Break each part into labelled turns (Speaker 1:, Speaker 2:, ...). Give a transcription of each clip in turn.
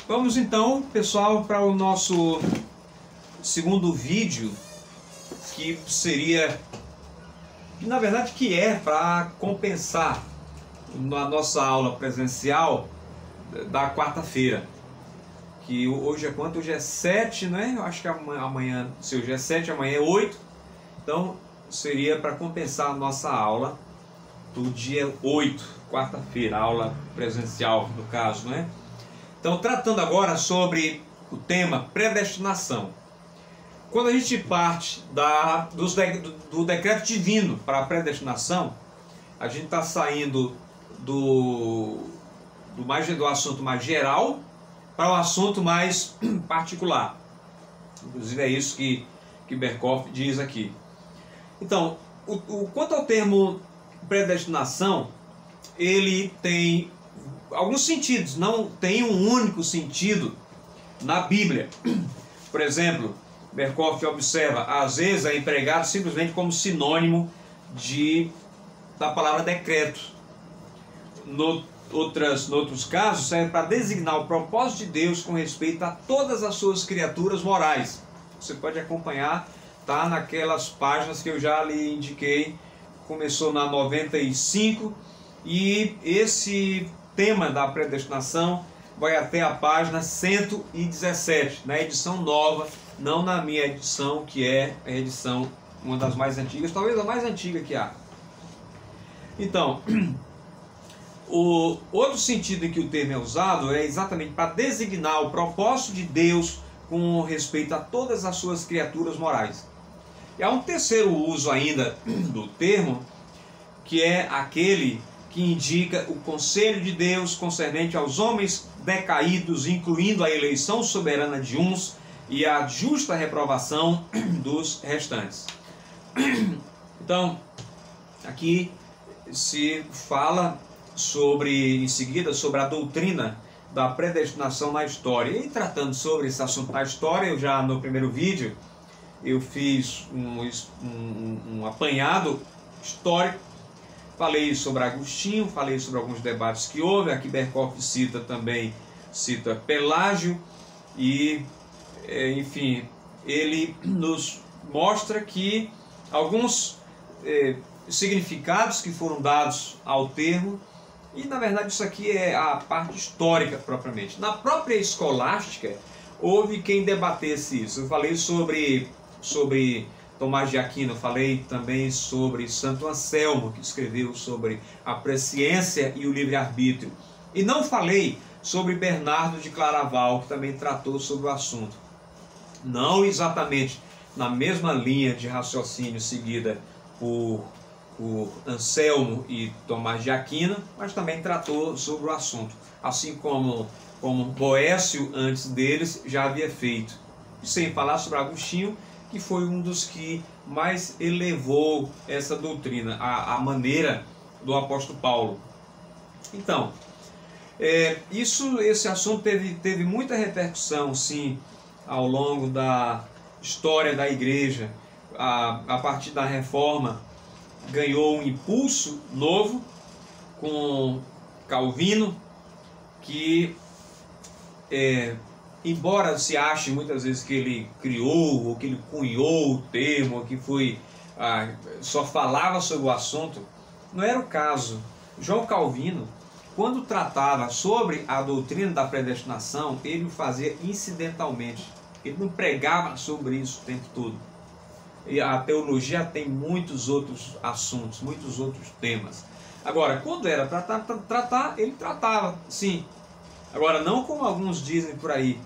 Speaker 1: Vamos então, pessoal, para o nosso segundo vídeo, que seria, na verdade, que é para compensar na nossa aula presencial da quarta-feira. Que hoje é quanto? Hoje é 7, né? Eu acho que amanhã, se hoje é 7, amanhã é 8. Então, seria para compensar a nossa aula do dia 8, quarta-feira, aula presencial, no caso, né? Então, tratando agora sobre o tema predestinação. Quando a gente parte do decreto divino para a predestinação, a gente está saindo do assunto mais geral para o assunto mais particular. Inclusive é isso que Berkhof diz aqui. Então, quanto ao termo predestinação, ele tem alguns sentidos, não tem um único sentido na Bíblia. Por exemplo, Berkhof observa, às vezes é empregado simplesmente como sinônimo da palavra decreto. No outros casos, serve para designar o propósito de Deus com respeito a todas as suas criaturas morais. Você pode acompanhar, tá naquelas páginas que eu já lhe indiquei. Começou na 95 e esse tema da predestinação vai até a página 117, na edição nova, não na minha edição, que é a edição, uma das mais antigas, talvez a mais antiga que há. Então, o outro sentido em que o termo é usado é exatamente para designar o propósito de Deus com respeito a todas as suas criaturas morais. E há um terceiro uso ainda do termo, que é aquele que indica o conselho de Deus concernente aos homens decaídos, incluindo a eleição soberana de uns e a justa reprovação dos restantes. Então, aqui se fala em seguida sobre a doutrina da predestinação na história. E tratando sobre esse assunto na história, eu já no primeiro vídeo eu fiz um apanhado histórico. Falei sobre Agostinho, falei sobre alguns debates que houve. Aqui Berkhof cita Pelágio e, enfim, ele nos mostra que alguns significados que foram dados ao termo, e na verdade isso aqui é a parte histórica propriamente. Na própria escolástica houve quem debatesse isso. Eu falei sobre Tomás de Aquino, falei também sobre Santo Anselmo, que escreveu sobre a presciência e o livre-arbítrio. E não falei sobre Bernardo de Claraval, que também tratou sobre o assunto. Não exatamente na mesma linha de raciocínio seguida por Anselmo e Tomás de Aquino, mas também tratou sobre o assunto, assim como Boécio antes deles já havia feito. Sem falar sobre Agostinho, que foi um dos que mais elevou essa doutrina, a maneira do apóstolo Paulo. Então, esse assunto teve muita repercussão, sim, ao longo da história da igreja. A partir da Reforma, ganhou um impulso novo com Calvino, que embora se ache muitas vezes que ele criou ou que ele cunhou o termo, ou que só falava sobre o assunto, não era o caso. João Calvino, quando tratava sobre a doutrina da predestinação, ele o fazia incidentalmente. Ele não pregava sobre isso o tempo todo. E a teologia tem muitos outros assuntos, muitos outros temas. Agora, quando era para tratar, ele tratava, sim. Agora, não como alguns dizem por aí,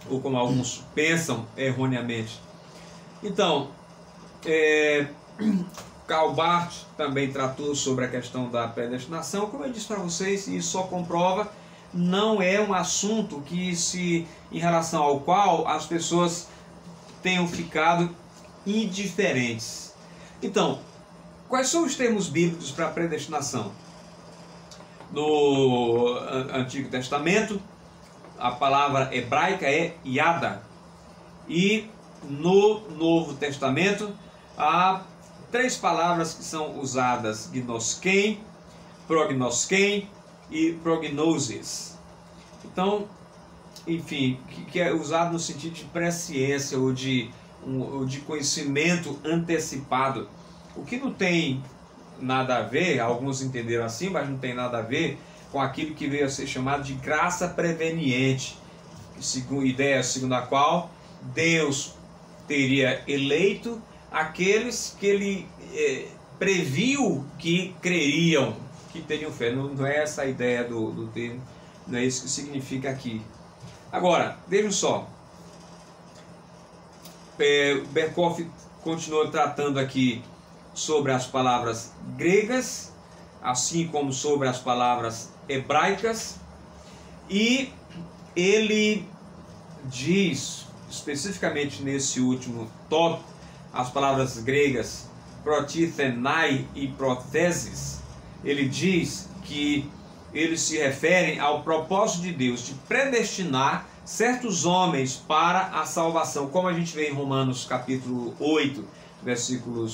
Speaker 1: ou como alguns pensam erroneamente. Então, Karl Barth também tratou sobre a questão da predestinação. Como eu disse para vocês, e isso só comprova, não é um assunto em relação ao qual as pessoas tenham ficado indiferentes. Então, quais são os termos bíblicos para predestinação? No Antigo Testamento, a palavra hebraica é yada, e no Novo Testamento há 3 palavras que são usadas: gnosken, prognosken e prognosis. Então, enfim, que é usado no sentido de presciência ou de conhecimento antecipado, o que não tem nada a ver, alguns entenderam assim, mas não tem nada a ver com aquilo que veio a ser chamado de graça preveniente, ideia segundo a qual Deus teria eleito aqueles que ele previu que creriam, que teriam fé. Não é essa a ideia do termo, não é isso que significa aqui. Agora, vejam só, Berkhoff continua tratando aqui sobre as palavras gregas, assim como sobre as palavras hebraicas, e ele diz, especificamente nesse último tópico, as palavras gregas protithenai e prothesis, ele diz que eles se referem ao propósito de Deus de predestinar certos homens para a salvação, como a gente vê em Romanos capítulo 8, versículo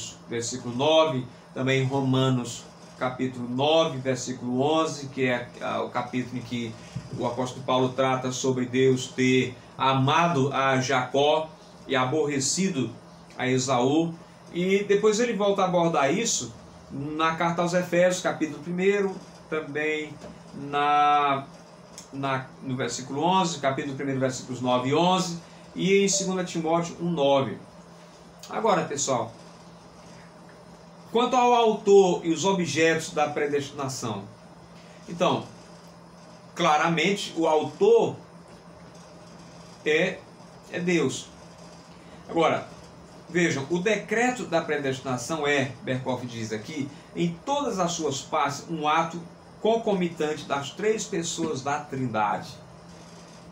Speaker 1: 9, também em Romanos capítulo 9, versículo 11, que é o capítulo em que o apóstolo Paulo trata sobre Deus ter amado a Jacó e aborrecido a Esaú, e depois ele volta a abordar isso na carta aos Efésios, capítulo 1, também no versículo 11, capítulo 1, versículos 9 e 11, e em 2 Timóteo 1:9. Agora, pessoal, quanto ao autor e os objetos da predestinação, então, claramente o autor é Deus. Agora, vejam, o decreto da predestinação Berkhoff diz aqui, em todas as suas partes, um ato concomitante das três pessoas da Trindade,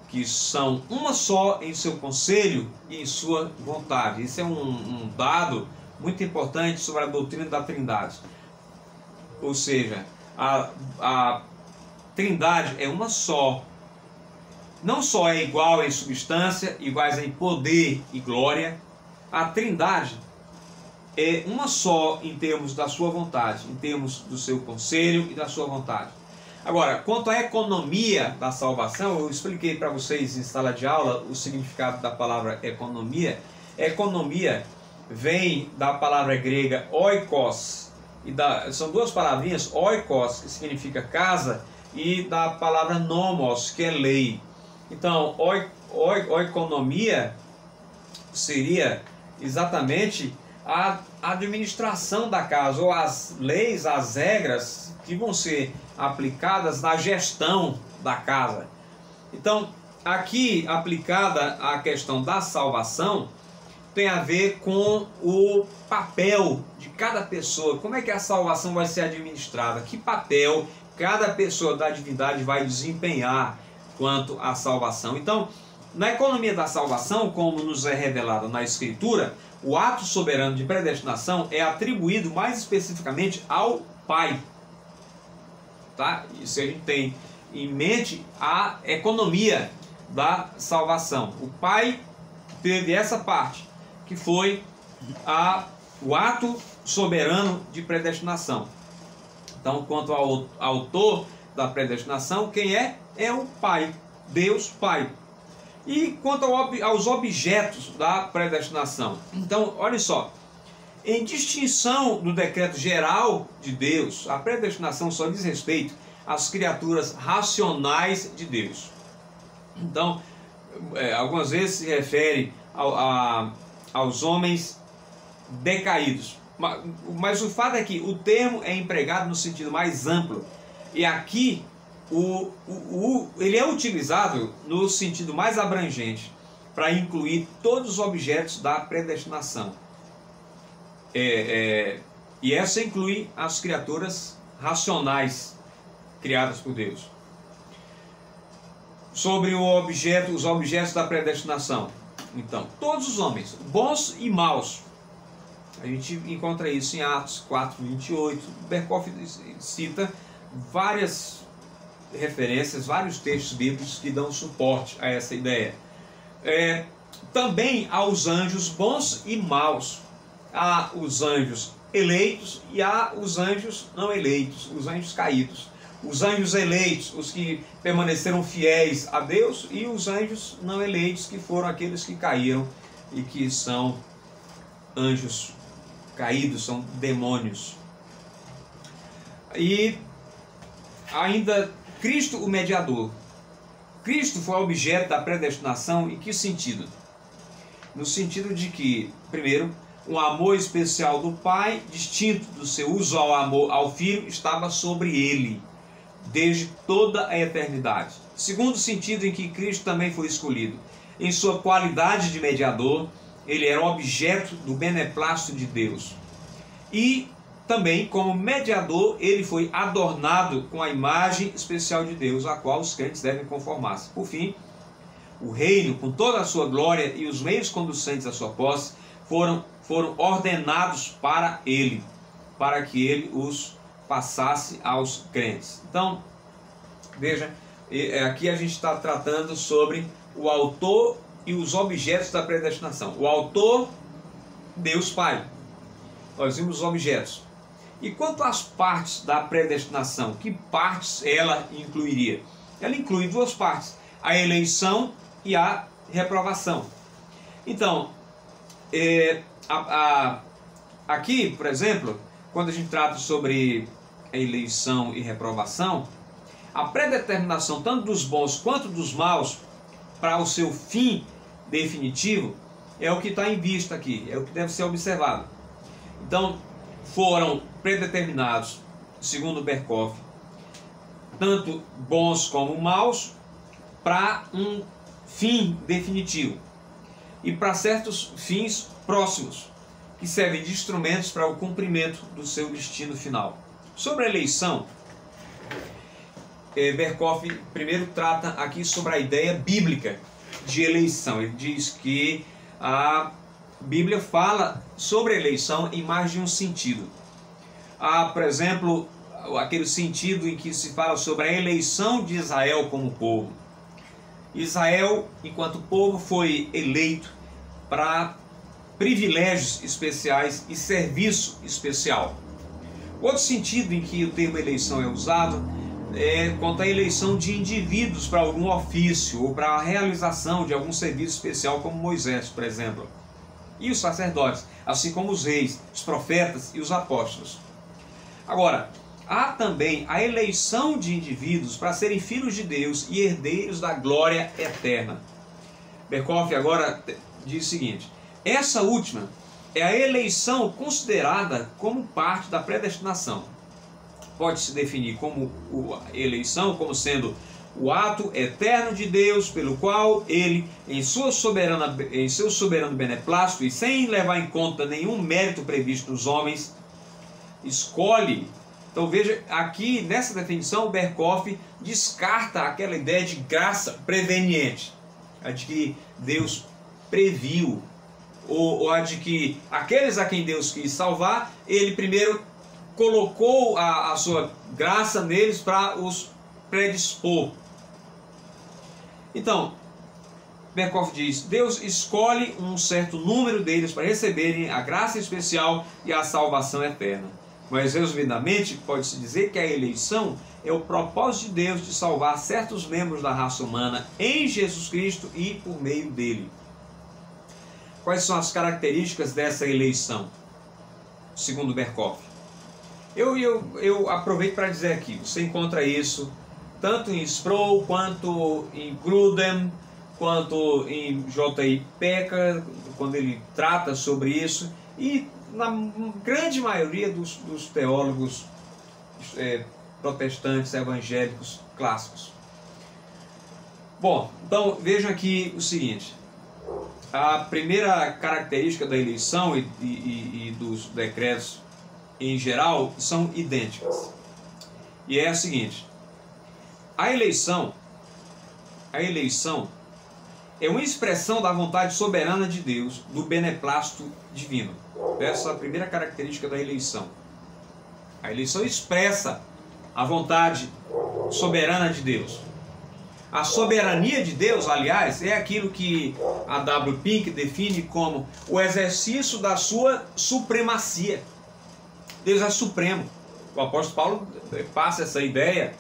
Speaker 1: que são uma só em seu conselho e em sua vontade. Isso é um dado muito importante sobre a doutrina da Trindade. Ou seja, a Trindade é uma só. Não só é igual em substância, iguais em poder e glória. A Trindade é uma só em termos da sua vontade, em termos do seu conselho e da sua vontade. Agora, quanto à economia da salvação, eu expliquei para vocês em sala de aula o significado da palavra economia. Economia vem da palavra grega oikos, são duas palavrinhas, oikos, que significa casa, e da palavra nomos, que é lei. Então, oikonomia seria exatamente a administração da casa, ou as leis, as regras que vão ser aplicadas na gestão da casa. Então, aqui aplicada a questão da salvação, tem a ver com o papel de cada pessoa. Como é que a salvação vai ser administrada? Que papel cada pessoa da divindade vai desempenhar quanto à salvação? Então, na economia da salvação, como nos é revelado na Escritura, o ato soberano de predestinação é atribuído mais especificamente ao Pai. Tá? Isso a gente tem em mente a economia da salvação. O Pai teve essa parte, que foi o ato soberano de predestinação. Então, quanto ao autor da predestinação, quem é? É o Pai, Deus Pai. E quanto aos objetos da predestinação, então, olha só, em distinção do decreto geral de Deus, a predestinação só diz respeito às criaturas racionais de Deus. Então, algumas vezes se refere aos homens decaídos, mas o fato é que o termo é empregado no sentido mais amplo, e aqui ele é utilizado no sentido mais abrangente, para incluir todos os objetos da predestinação. E essa inclui as criaturas racionais criadas por Deus. Sobre os objetos da predestinação. Então, todos os homens, bons e maus. A gente encontra isso em Atos 4:28. Berkhoff cita várias referências, vários textos bíblicos que dão suporte a essa ideia. Também aos anjos bons e maus. Há os anjos eleitos e há os anjos não eleitos, os anjos caídos. os anjos eleitos, os que permaneceram fiéis a Deus, e os anjos não eleitos, que foram aqueles que caíram e que são anjos caídos, são demônios. E ainda Cristo, o mediador. Cristo foi objeto da predestinação em que sentido? No sentido de que, primeiro, um amor especial do Pai, distinto do seu usual amor ao Filho, estava sobre ele, desde toda a eternidade. Segundo sentido em que Cristo também foi escolhido. Em sua qualidade de mediador, ele era objeto do beneplácito de Deus. E também, como mediador, ele foi adornado com a imagem especial de Deus, a qual os crentes devem conformar-se. Por fim, o reino, com toda a sua glória e os meios conducentes à sua posse, foram ordenados para ele, para que ele os passasse aos crentes. Então, veja, aqui a gente está tratando sobre o autor e os objetos da predestinação. O autor, Deus Pai. Nós vimos os objetos. E quanto às partes da predestinação, que partes ela incluiria? Ela inclui duas partes, a eleição e a reprovação. Então, aqui, por exemplo, quando a gente trata sobre a eleição e reprovação, a predeterminação tanto dos bons quanto dos maus para o seu fim definitivo é o que está em vista aqui, é o que deve ser observado. Então, foram predeterminados, segundo Berkhof, tanto bons como maus, para um fim definitivo e para certos fins próximos, que servem de instrumentos para o cumprimento do seu destino final. Sobre a eleição, Berkhof primeiro trata aqui sobre a ideia bíblica de eleição. Ele diz que a Bíblia fala sobre a eleição em mais de um sentido. Há, por exemplo, aquele sentido em que se fala sobre a eleição de Israel como povo. Israel, enquanto povo, foi eleito para privilégios especiais e serviço especial. Outro sentido em que o termo eleição é usado é quanto à eleição de indivíduos para algum ofício ou para a realização de algum serviço especial, como Moisés, por exemplo, e os sacerdotes, assim como os reis, os profetas e os apóstolos. Agora, há também a eleição de indivíduos para serem filhos de Deus e herdeiros da glória eterna. Berkhof agora diz o seguinte: essa última é a eleição considerada como parte da predestinação. Pode-se definir como eleição como sendo o ato eterno de Deus pelo qual ele, em seu soberano beneplácito e sem levar em conta nenhum mérito previsto nos homens, escolhe. Então veja, aqui nessa definição, Berkhof descarta aquela ideia de graça preveniente, a de que Deus previu, ou a de que aqueles a quem Deus quis salvar, ele primeiro colocou a sua graça neles para os predispor. Então, Berkhof diz: Deus escolhe um certo número deles para receberem a graça especial e a salvação eterna. Mas, resumidamente, pode-se dizer que a eleição é o propósito de Deus de salvar certos membros da raça humana em Jesus Cristo e por meio dele. Quais são as características dessa eleição, segundo Berkhof? Eu aproveito para dizer aqui, você encontra isso tanto em Sproul, quanto em Grudem, quanto em J.I. Packer, quando ele trata sobre isso, e na grande maioria dos teólogos protestantes, evangélicos, clássicos. Bom, então vejam aqui o seguinte: a primeira característica da eleição e dos decretos em geral são idênticas. E é a seguinte: a eleição é uma expressão da vontade soberana de Deus, do beneplácito divino. Essa é a primeira característica da eleição. A eleição expressa a vontade soberana de Deus. A soberania de Deus, aliás, é aquilo que a W. Pink define como o exercício da sua supremacia. Deus é supremo. O apóstolo Paulo passa essa ideia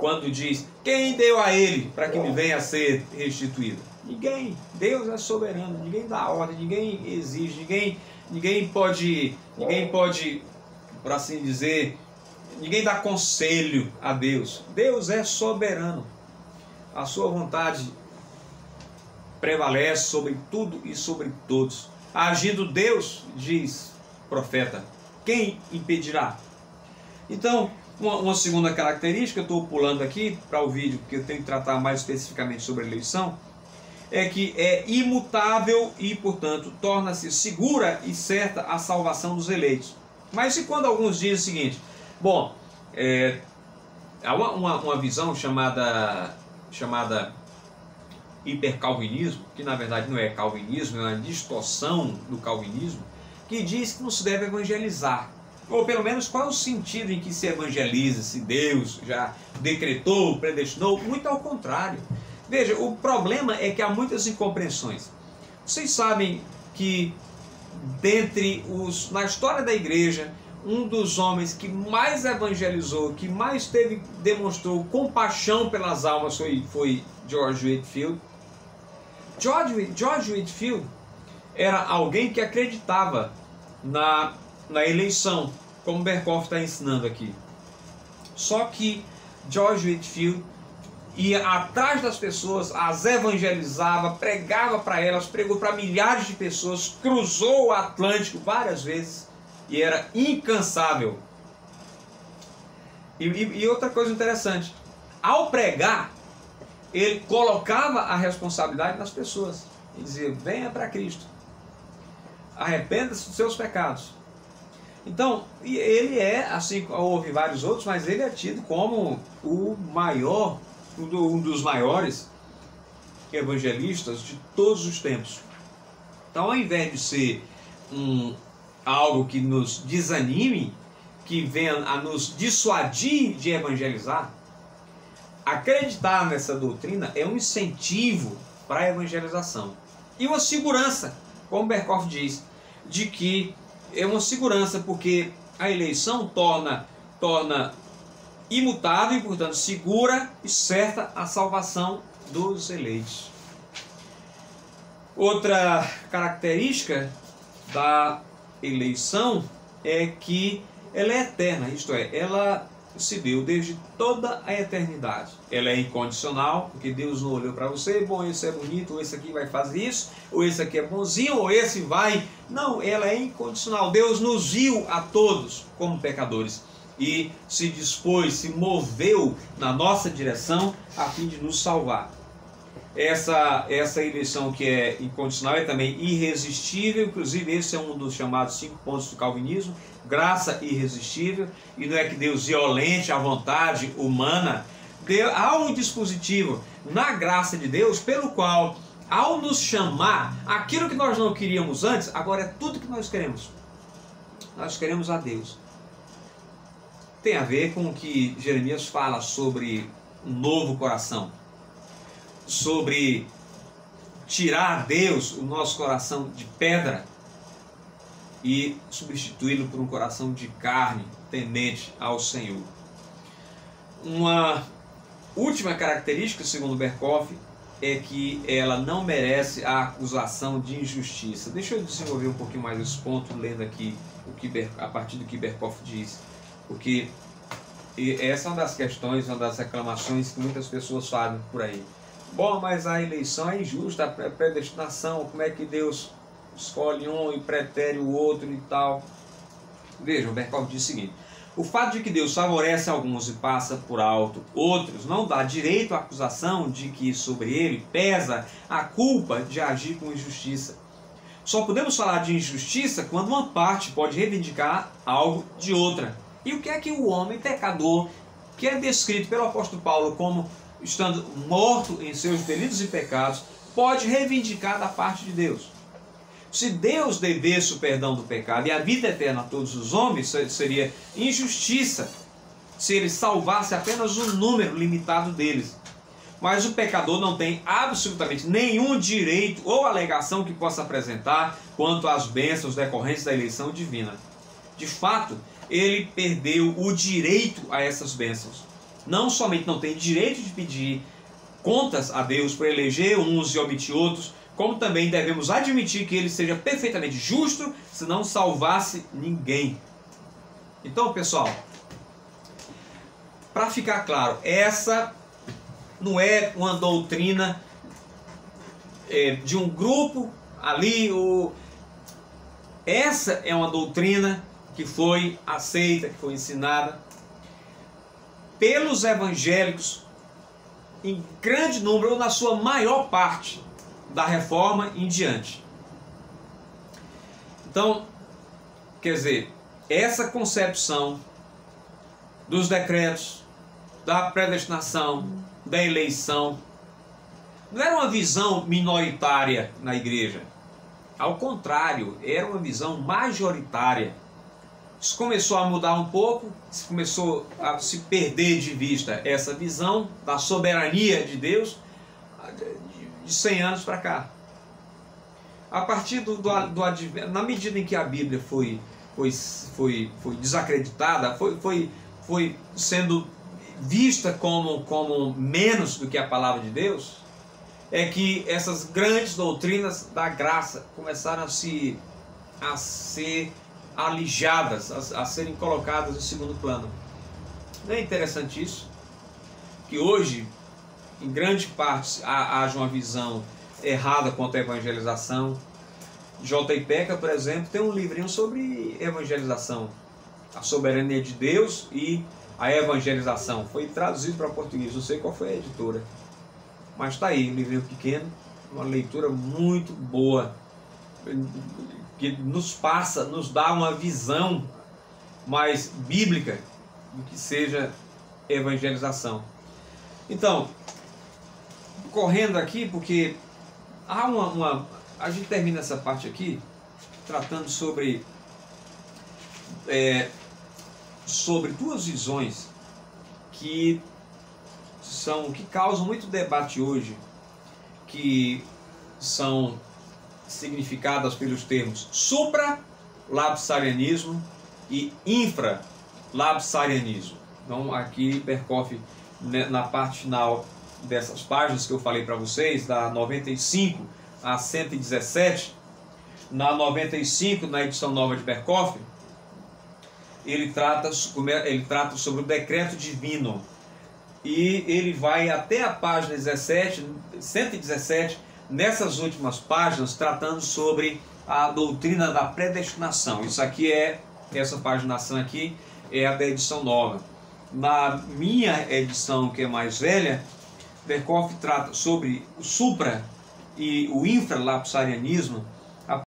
Speaker 1: quando diz: quem deu a ele para que me venha a ser restituído? Ninguém. Deus é soberano, ninguém dá ordem, ninguém exige, ninguém pode, por assim dizer, ninguém dá conselho a Deus. Deus é soberano. A sua vontade prevalece sobre tudo e sobre todos. Agindo Deus, diz o profeta, quem impedirá? Então, uma segunda característica, eu estou pulando aqui para o vídeo, porque eu tenho que tratar mais especificamente sobre a eleição, é que é imutável e, portanto, torna-se segura e certa a salvação dos eleitos. Mas e quando alguns dizem o seguinte: bom, há uma visão chamada hipercalvinismo, que na verdade não é calvinismo, é uma distorção do calvinismo, que diz que não se deve evangelizar. Ou pelo menos qual é o sentido em que se evangeliza, se Deus já decretou, predestinou? Muito ao contrário. Veja, o problema é que há muitas incompreensões. Vocês sabem que na história da igreja, um dos homens que mais evangelizou, que mais demonstrou compaixão pelas almas foi George Whitefield. George Whitefield era alguém que acreditava na eleição, como Berkhof está ensinando aqui. Só que George Whitefield ia atrás das pessoas, as evangelizava, pregava para elas, pregou para milhares de pessoas, cruzou o Atlântico várias vezes e era incansável. E outra coisa interessante, ao pregar, ele colocava a responsabilidade nas pessoas e dizia: venha para Cristo, arrependa-se dos seus pecados. Então, ele é, assim, houve vários outros, mas ele é tido como o maior, um dos maiores evangelistas de todos os tempos. Então, ao invés de ser algo que nos desanime, que venha a nos dissuadir de evangelizar, acreditar nessa doutrina é um incentivo para a evangelização. E uma segurança, como Berkhof diz, de que é uma segurança, porque a eleição torna imutável e, portanto, segura e certa a salvação dos eleitos. Outra característica da eleição é que ela é eterna, isto é, ela se deu desde toda a eternidade. Ela é incondicional, porque Deus não olhou para você: bom, esse é bonito, ou esse aqui vai fazer isso, ou esse aqui é bonzinho, ou esse vai... Não, ela é incondicional. Deus nos viu a todos como pecadores e se dispôs, se moveu na nossa direção a fim de nos salvar. Essa eleição que é incondicional é também irresistível. Inclusive esse é um dos chamados 5 pontos do calvinismo: graça irresistível. E não é que Deus violente a vontade humana. Há um dispositivo na graça de Deus pelo qual, ao nos chamar, aquilo que nós não queríamos antes, agora é tudo que nós queremos. Nós queremos a Deus. Tem a ver com o que Jeremias fala sobre um novo coração, sobre tirar Deus, o nosso coração de pedra, e substituí-lo por um coração de carne, temente ao Senhor. Uma última característica, segundo Berkhof, é que ela não merece a acusação de injustiça. Deixa eu desenvolver um pouquinho mais esse ponto, lendo aqui a partir do que Berkhof diz, porque essa é uma das questões, uma das reclamações que muitas pessoas fazem por aí. Bom, mas a eleição é injusta, a predestinação, como é que Deus escolhe um e pretere o outro e tal? Vejam, Berkhof diz o seguinte: o fato de que Deus favorece alguns e passa por alto outros não dá direito à acusação de que sobre ele pesa a culpa de agir com injustiça. Só podemos falar de injustiça quando uma parte pode reivindicar algo de outra. E o que é que o homem pecador, que é descrito pelo apóstolo Paulo como estando morto em seus delitos e pecados, pode reivindicar da parte de Deus? Se Deus devesse o perdão do pecado e a vida eterna a todos os homens, seria injustiça se ele salvasse apenas um número limitado deles. Mas o pecador não tem absolutamente nenhum direito ou alegação que possa apresentar quanto às bênçãos decorrentes da eleição divina. De fato, ele perdeu o direito a essas bênçãos. não somente não tem direito de pedir contas a Deus por eleger uns e omitir outros, como também devemos admitir que ele seja perfeitamente justo se não salvasse ninguém. Então, pessoal, para ficar claro, essa não é uma doutrina de um grupo ali, essa é uma doutrina que foi aceita, que foi ensinada pelos evangélicos em grande número, ou na sua maior parte, da Reforma em diante. Então, quer dizer, essa concepção dos decretos, da predestinação, da eleição, não era uma visão minoritária na igreja. Ao contrário, era uma visão majoritária. Isso começou a mudar um pouco, começou a se perder de vista essa visão da soberania de Deus de 100 anos para cá. A partir do advento, na medida em que a Bíblia foi desacreditada, foi sendo vista como menos do que a palavra de Deus, é que essas grandes doutrinas da graça começaram a ser alijadas, a serem colocadas em segundo plano. Não é interessante isso? Que hoje, em grande parte, haja uma visão errada quanto à evangelização. J.I. Packer, por exemplo, tem um livrinho sobre evangelização, a soberania de Deus e a evangelização. Foi traduzido para português, não sei qual foi a editora, mas está aí, um livrinho pequeno, uma leitura muito boa, que nos dá uma visão mais bíblica do que seja evangelização. Então, correndo aqui, porque há a gente termina essa parte aqui tratando sobre duas visões que causam muito debate hoje, que são significadas pelos termos supra-lapsarianismo e infra-lapsarianismo. Então aqui Berkhof, na parte final dessas páginas que eu falei para vocês, da 95 a 117, na 95, na edição nova de Berkhof, ele trata sobre o decreto divino, e ele vai até a página 117, nessas últimas páginas, tratando sobre a doutrina da predestinação. Essa paginação aqui é a da edição nova. Na minha edição, que é mais velha, Berkhof trata sobre o supra e o infralapsarianismo